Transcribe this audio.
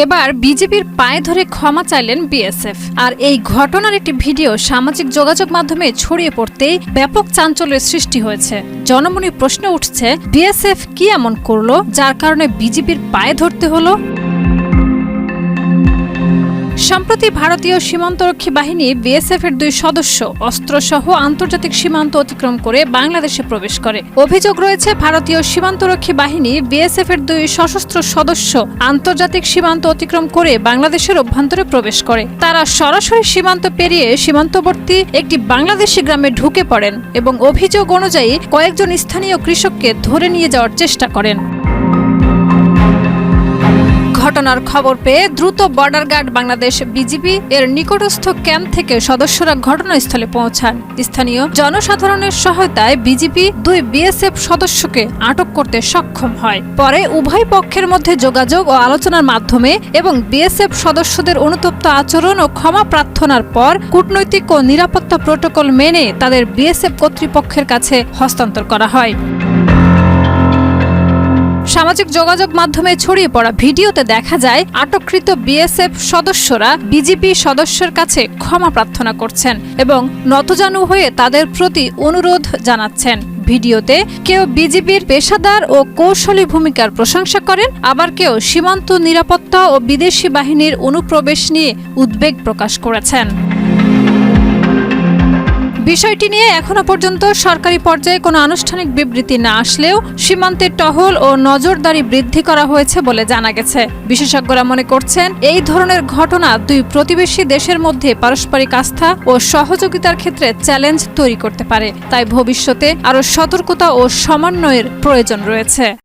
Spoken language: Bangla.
এবার বিজেপির পায়ে ধরে ক্ষমা চাইলেন বিএসএফ। আর এই ঘটনার একটি ভিডিও সামাজিক যোগাযোগ মাধ্যমে ছড়িয়ে পড়তেই ব্যাপক চাঞ্চল্যের সৃষ্টি হয়েছে। জনমনে প্রশ্ন উঠছে, বিএসএফ কি এমন করলো যার কারণে বিজেপির পায়ে ধরতে হলো? সম্প্রতি ভারতীয় সীমান্তরক্ষী বাহিনী বিএসএফ এর 2 সদস্য অস্ত্রসহ আন্তর্জাতিক সীমান্ত অতিক্রম করে বাংলাদেশে প্রবেশ করে। অভিযোগ রয়েছে, ভারতীয় সীমান্তরক্ষী বাহিনী বিএসএফ এর 2 সশস্ত্র সদস্য আন্তর্জাতিক সীমান্ত অতিক্রম করে বাংলাদেশের অভ্যন্তরে প্রবেশ করে। তারা সরাসরি সীমান্ত পেরিয়ে সীমান্তবর্তী একটি বাংলাদেশি গ্রামে ঢুকে পড়েন এবং অভিযোগ অনুযায়ী কয়েকজন স্থানীয় কৃষককে ধরে নিয়ে যাওয়ার চেষ্টা করেন। ঘটনার খবর পেয়ে দ্রুত বর্ডার গার্ড বাংলাদেশ বিজিবি এর নিকটস্থ ক্যাম্প থেকে সদস্যরা ঘটনাস্থলে পৌঁছান। স্থানীয় জনসাধারণের সহায়তায় বিজিবি 2 বিএসএফ সদস্যকে আটক করতে সক্ষম হয়। পরে উভয় পক্ষের মধ্যে যোগাযোগ ও আলোচনার মাধ্যমে এবং বিএসএফ সদস্যদের অনুতপ্ত আচরণ ও ক্ষমা প্রার্থনার পর কূটনৈতিক ও নিরাপত্তা প্রটোকল মেনে তাদের বিএসএফ কর্তৃপক্ষের কাছে হস্তান্তর করা হয়। সামাজিক যোগাযোগ মাধ্যমে ছড়িয়ে পড়া ভিডিওতে দেখা যায় আটককৃত বিএসএফ সদস্যরা বিজিবি সদস্যের কাছে ক্ষমা প্রার্থনা করছেন এবং নতজানু হয়ে তাদের প্রতি অনুরোধ জানাচ্ছেন। ভিডিওতে কেউ বিজিবির পেশাদার ও কৌশলী ভূমিকার প্রশংসা করেন, আবার কেউ সীমান্ত নিরাপত্তা ও বিদেশি বাহিনীর অনুপ্রবেশ নিয়ে উদ্বেগ প্রকাশ করেছেন। বিষয়টি নিয়ে এখনো পর্যন্ত সরকারি পর্যায়ে কোনো আনুষ্ঠানিক বিবৃতি না আসলেও সীমান্তে টহল ও নজরদারি বৃদ্ধি করা হয়েছে বলে জানা গেছে। বিশেষজ্ঞরা মনে করছেন, এই ধরনের ঘটনা 2 প্রতিবেশী দেশের মধ্যে পারস্পরিক আস্থা ও সহযোগিতার ক্ষেত্রে চ্যালেঞ্জ তৈরি করতে পারে। তাই ভবিষ্যতে আরও সতর্কতা ও সমন্বয়ের প্রয়োজন রয়েছে।